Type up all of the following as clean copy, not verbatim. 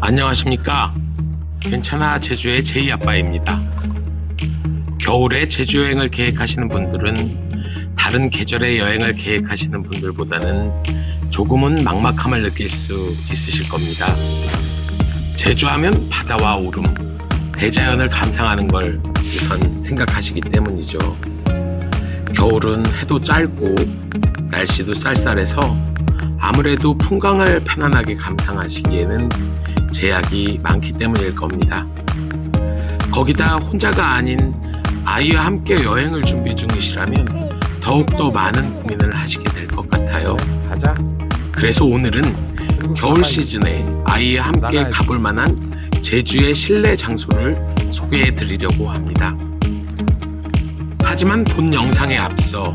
안녕하십니까. 괜찮아 제주의 제이아빠입니다. 겨울에 제주 여행을 계획하시는 분들은 다른 계절의 여행을 계획하시는 분들보다는 조금은 막막함을 느낄 수 있으실 겁니다. 제주하면 바다와 오름, 대자연을 감상하는 걸 우선 생각하시기 때문이죠. 겨울은 해도 짧고 날씨도 쌀쌀해서 아무래도 풍광을 편안하게 감상하시기에는 제약이 많기 때문일 겁니다. 거기다 혼자가 아닌 아이와 함께 여행을 준비 중이시라면 더욱더 많은 고민을 하시게 될 것 같아요. 가자. 그래서 오늘은 겨울 시즌에 아이와 함께 가볼 만한 제주의 실내 장소를 소개해 드리려고 합니다. 하지만 본 영상에 앞서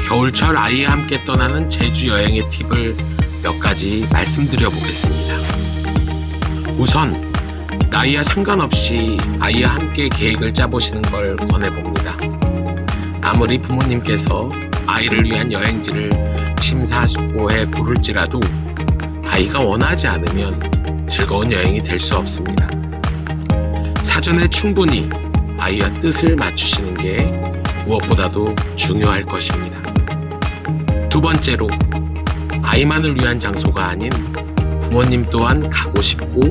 겨울철 아이와 함께 떠나는 제주 여행의 팁을 몇 가지 말씀드려 보겠습니다. 우선 나이와 상관없이 아이와 함께 계획을 짜보시는 걸 권해봅니다. 아무리 부모님께서 아이를 위한 여행지를 심사숙고해 고를지라도 아이가 원하지 않으면 즐거운 여행이 될 수 없습니다. 사전에 충분히 아이와 뜻을 맞추시는 게 무엇보다도 중요할 것입니다. 두 번째로, 아이만을 위한 장소가 아닌 부모님 또한 가고 싶고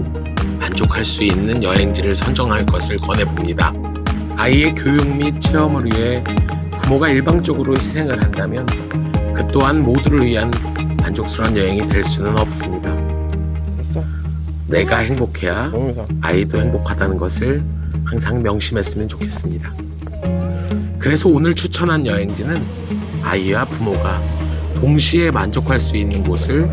만족할 수 있는 여행지를 선정할 것을 권해봅니다. 아이의 교육 및 체험을 위해 부모가 일방적으로 희생을 한다면 그 또한 모두를 위한 만족스러운 여행이 될 수는 없습니다. 됐어. 내가 행복해야 동영상. 아이도 행복하다는 것을 항상 명심했으면 좋겠습니다. 그래서 오늘 추천한 여행지는 아이와 부모가 동시에 만족할 수 있는 곳을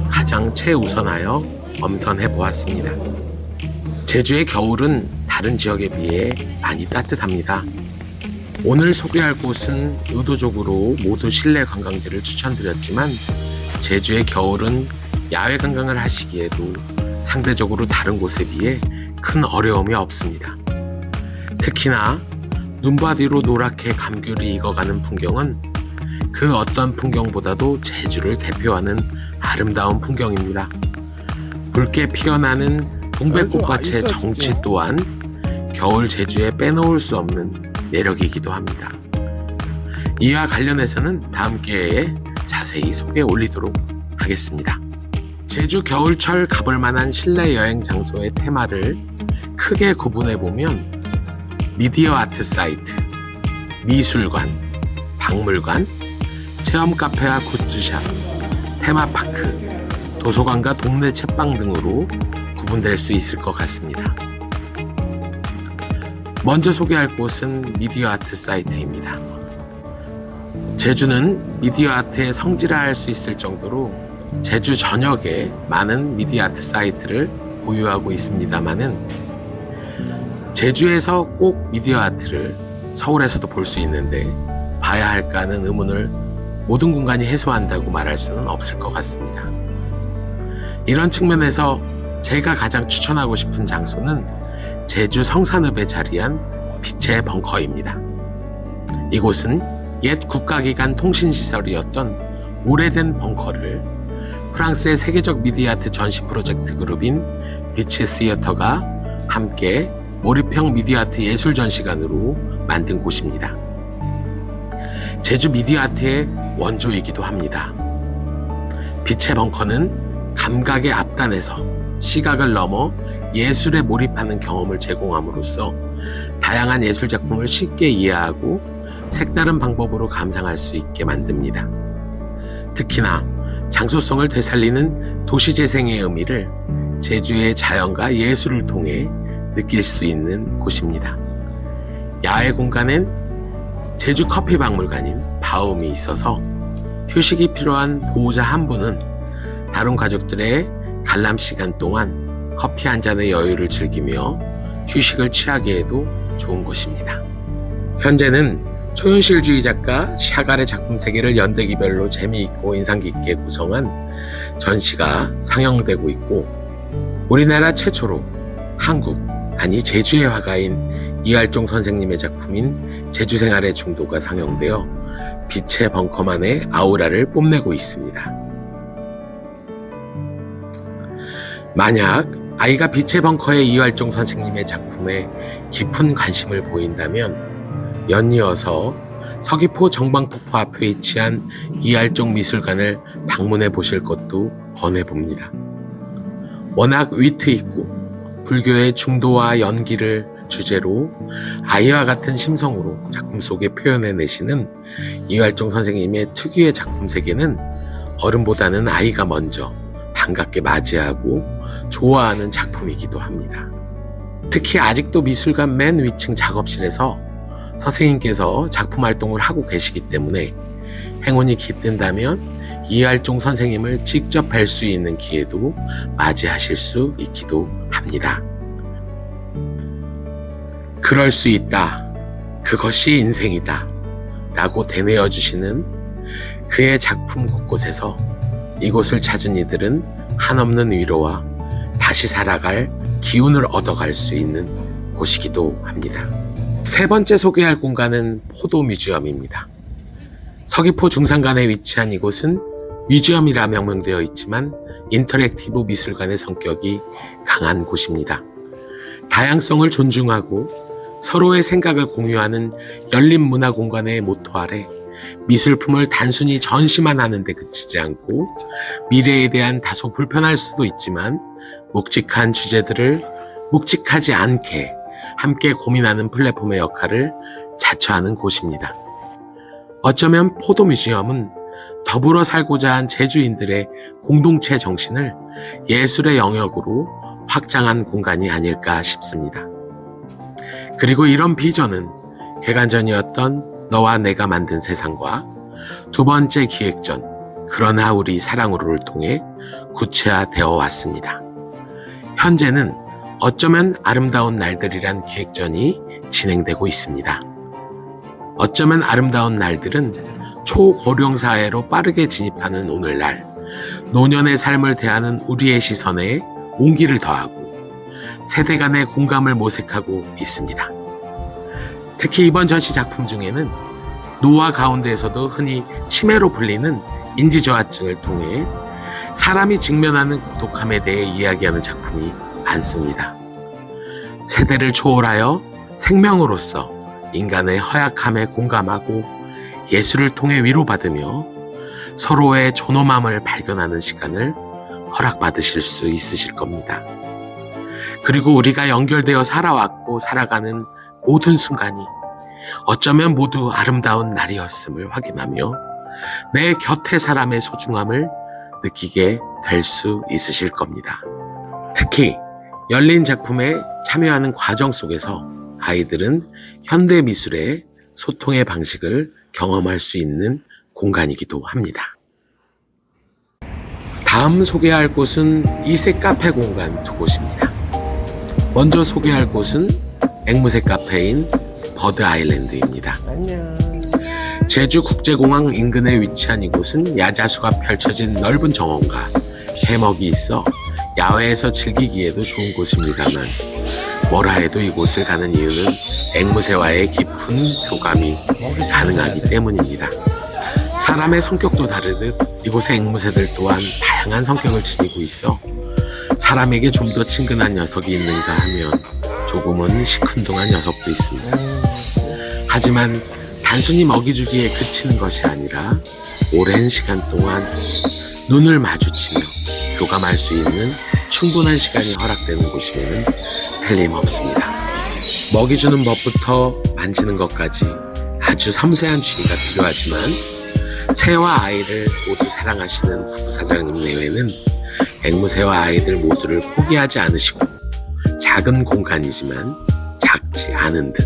가장 최우선하여 엄선해 보았습니다. 제주의 겨울은 다른 지역에 비해 많이 따뜻합니다. 오늘 소개할 곳은 의도적으로 모두 실내 관광지를 추천드렸지만 제주의 겨울은 야외 관광을 하시기에도 상대적으로 다른 곳에 비해 큰 어려움이 없습니다. 특히나 눈바디로 노랗게 감귤이 익어가는 풍경은 그 어떤 풍경보다도 제주를 대표하는 아름다운 풍경입니다. 붉게 피어나는 동백꽃밭의 정치 또한 겨울 제주에 빼놓을 수 없는 매력이기도 합니다. 이와 관련해서는 다음 기회에 자세히 소개 올리도록 하겠습니다. 제주 겨울철 가볼 만한 실내 여행 장소의 테마를 크게 구분해 보면 미디어 아트 사이트, 미술관, 박물관, 체험 카페와 굿즈샵, 테마파크, 도서관과 동네 책방 등으로 구분될 수 있을 것 같습니다. 먼저 소개할 곳은 미디어 아트 사이트입니다. 제주는 미디어 아트의 성지라 할 수 있을 정도로 제주 전역에 많은 미디어 아트 사이트를 보유하고 있습니다만은 제주에서 꼭 미디어 아트를 서울에서도 볼 수 있는데 봐야 할까 하는 의문을 모든 공간이 해소한다고 말할 수는 없을 것 같습니다. 이런 측면에서 제가 가장 추천하고 싶은 장소는 제주 성산읍에 자리한 빛의 벙커입니다. 이곳은 옛 국가기관 통신시설이었던 오래된 벙커를 프랑스의 세계적 미디어아트 전시 프로젝트 그룹인 비치 시어터가 함께 몰입형 미디어아트 예술전시관으로 만든 곳입니다. 제주 미디어아트의 원조이기도 합니다. 빛의 벙커는 감각의 앞단에서 시각을 넘어 예술에 몰입하는 경험을 제공함으로써 다양한 예술작품을 쉽게 이해하고 색다른 방법으로 감상할 수 있게 만듭니다. 특히나 장소성을 되살리는 도시재생의 의미를 제주의 자연과 예술을 통해 느낄 수 있는 곳입니다. 야외 공간엔 제주 커피 박물관인 바움이 있어서 휴식이 필요한 보호자 한 분은 다른 가족들의 관람 시간 동안 커피 한 잔의 여유를 즐기며 휴식을 취하기에도 좋은 곳입니다. 현재는 초현실주의 작가 샤갈의 작품 세계를 연대기별로 재미있고 인상깊게 구성한 전시가 상영되고 있고, 우리나라 최초로 한국, 아니 제주의 화가인 이알종 선생님의 작품인 제주생활의 중도가 상영되어 빛의 벙커만의 아우라를 뽐내고 있습니다. 만약 아이가 빛의 벙커의 이활종 선생님의 작품에 깊은 관심을 보인다면 연이어서 서귀포 정방폭포 앞에 위치한 이활종 미술관을 방문해 보실 것도 권해봅니다. 워낙 위트 있고 불교의 중도와 연기를 주제로 아이와 같은 심성으로 작품 속에 표현해내시는 이활종 선생님의 특유의 작품 세계는 어른보다는 아이가 먼저 반갑게 맞이하고 좋아하는 작품이기도 합니다. 특히 아직도 미술관 맨 위층 작업실에서 선생님께서 작품 활동을 하고 계시기 때문에 행운이 깃든다면 이활종 선생님을 직접 뵐 수 있는 기회도 맞이하실 수 있기도 합니다. 그럴 수 있다. 그것이 인생이다. 라고 되뇌어 주시는 그의 작품 곳곳에서 이곳을 찾은 이들은 한없는 위로와 다시 살아갈 기운을 얻어갈 수 있는 곳이기도 합니다. 세 번째 소개할 공간은 포도 뮤지엄입니다. 서귀포 중산간에 위치한 이곳은 뮤지엄이라 명명되어 있지만 인터랙티브 미술관의 성격이 강한 곳입니다. 다양성을 존중하고 서로의 생각을 공유하는 열린 문화 공간의 모토 아래 미술품을 단순히 전시만 하는 데 그치지 않고 미래에 대한 다소 불편할 수도 있지만 묵직한 주제들을 묵직하지 않게 함께 고민하는 플랫폼의 역할을 자처하는 곳입니다. 어쩌면 포도 뮤지엄은 더불어 살고자 한 제주인들의 공동체 정신을 예술의 영역으로 확장한 공간이 아닐까 싶습니다. 그리고 이런 비전은 개관전이었던 너와 내가 만든 세상과 두 번째 기획전 그러나 우리 사랑으로를 통해 구체화되어 왔습니다. 현재는 어쩌면 아름다운 날들이란 기획전이 진행되고 있습니다. 어쩌면 아름다운 날들은 초고령 사회로 빠르게 진입하는 오늘날 노년의 삶을 대하는 우리의 시선에 온기를 더하고 세대 간의 공감을 모색하고 있습니다. 특히 이번 전시 작품 중에는 노화 가운데에서도 흔히 치매로 불리는 인지저하증을 통해 사람이 직면하는 고독함에 대해 이야기하는 작품이 많습니다. 세대를 초월하여 생명으로서 인간의 허약함에 공감하고 예술을 통해 위로받으며 서로의 존엄함을 발견하는 시간을 허락받으실 수 있으실 겁니다. 그리고 우리가 연결되어 살아왔고 살아가는 모든 순간이 어쩌면 모두 아름다운 날이었음을 확인하며 내 곁의 사람의 소중함을 느끼게 될 수 있으실 겁니다. 특히 열린 작품에 참여하는 과정 속에서 아이들은 현대 미술의 소통의 방식을 경험할 수 있는 공간이기도 합니다. 다음 소개할 곳은 이색 카페 공간 두 곳입니다. 먼저 소개할 곳은 앵무새 카페인 버드 아일랜드입니다. 제주국제공항 인근에 위치한 이곳은 야자수가 펼쳐진 넓은 정원과 해먹이 있어 야외에서 즐기기에도 좋은 곳입니다만 뭐라 해도 이곳을 가는 이유는 앵무새와의 깊은 교감이 가능하기 때문입니다. 사람의 성격도 다르듯 이곳의 앵무새들 또한 다양한 성격을 지니고 있어 사람에게 좀 더 친근한 녀석이 있는가 하면 조금은 시큰둥한 녀석도 있습니다. 하지만 단순히 먹이주기에 그치는 것이 아니라 오랜 시간 동안 눈을 마주치며 교감할 수 있는 충분한 시간이 허락되는 곳이면 틀림없습니다. 먹이주는 법부터 만지는 것까지 아주 섬세한 주의가 필요하지만 새와 아이를 모두 사랑하시는 부부사장님 내외는 앵무새와 아이들 모두를 포기하지 않으시고 작은 공간이지만 작지 않은 듯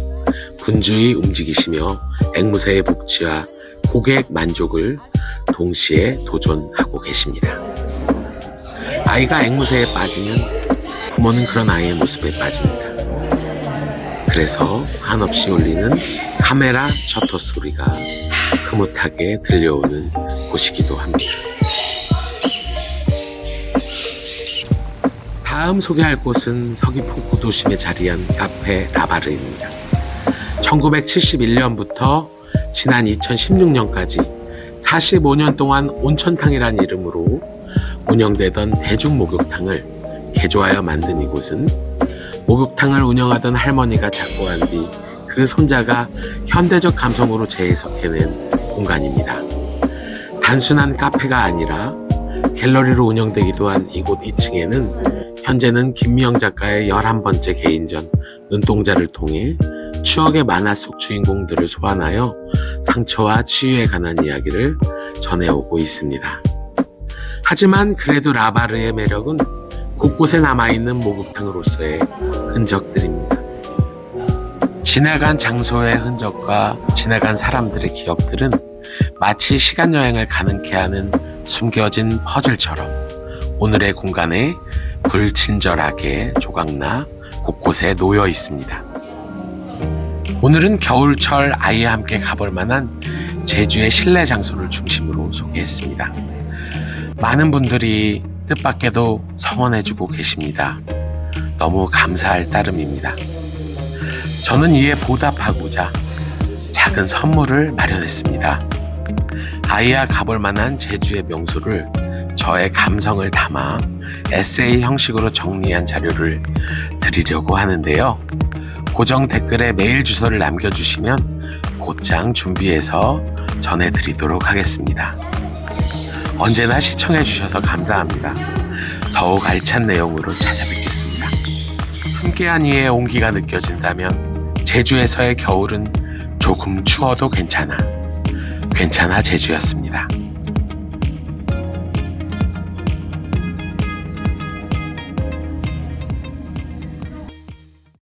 분주히 움직이시며 앵무새의 복지와 고객 만족을 동시에 도전하고 계십니다. 아이가 앵무새에 빠지면 부모는 그런 아이의 모습에 빠집니다. 그래서 한없이 울리는 카메라 셔터 소리가 흐뭇하게 들려오는 곳이기도 합니다. 다음 소개할 곳은 서귀포 구도심에 자리한 카페 라바르입니다. 1971년부터 지난 2016년까지 45년 동안 온천탕이라는 이름으로 운영되던 대중목욕탕을 개조하여 만든 이곳은 목욕탕을 운영하던 할머니가 작고한 뒤 그 손자가 현대적 감성으로 재해석해낸 공간입니다. 단순한 카페가 아니라 갤러리로 운영되기도 한 이곳 2층에는 현재는 김미영 작가의 11번째 개인전 눈동자를 통해 추억의 만화 속 주인공들을 소환하여 상처와 치유에 관한 이야기를 전해오고 있습니다. 하지만 그래도 라바르의 매력은 곳곳에 남아있는 목욕탕으로서의 흔적들입니다. 지나간 장소의 흔적과 지나간 사람들의 기억들은 마치 시간여행을 가능케 하는 숨겨진 퍼즐처럼 오늘의 공간에 불친절하게 조각나 곳곳에 놓여 있습니다. 오늘은 겨울철 아이와 함께 가볼 만한 제주의 실내 장소를 중심으로 소개했습니다. 많은 분들이 뜻밖에도 성원해주고 계십니다. 너무 감사할 따름입니다. 저는 이에 보답하고자 작은 선물을 마련했습니다. 아이와 가볼 만한 제주의 명소를 저의 감성을 담아 에세이 형식으로 정리한 자료를 드리려고 하는데요. 고정 댓글에 메일 주소를 남겨주시면 곧장 준비해서 전해드리도록 하겠습니다. 언제나 시청해주셔서 감사합니다. 더욱 알찬 내용으로 찾아뵙겠습니다. 함께한 이의 온기가 느껴진다면 제주에서의 겨울은 조금 추워도 괜찮아 제주였습니다.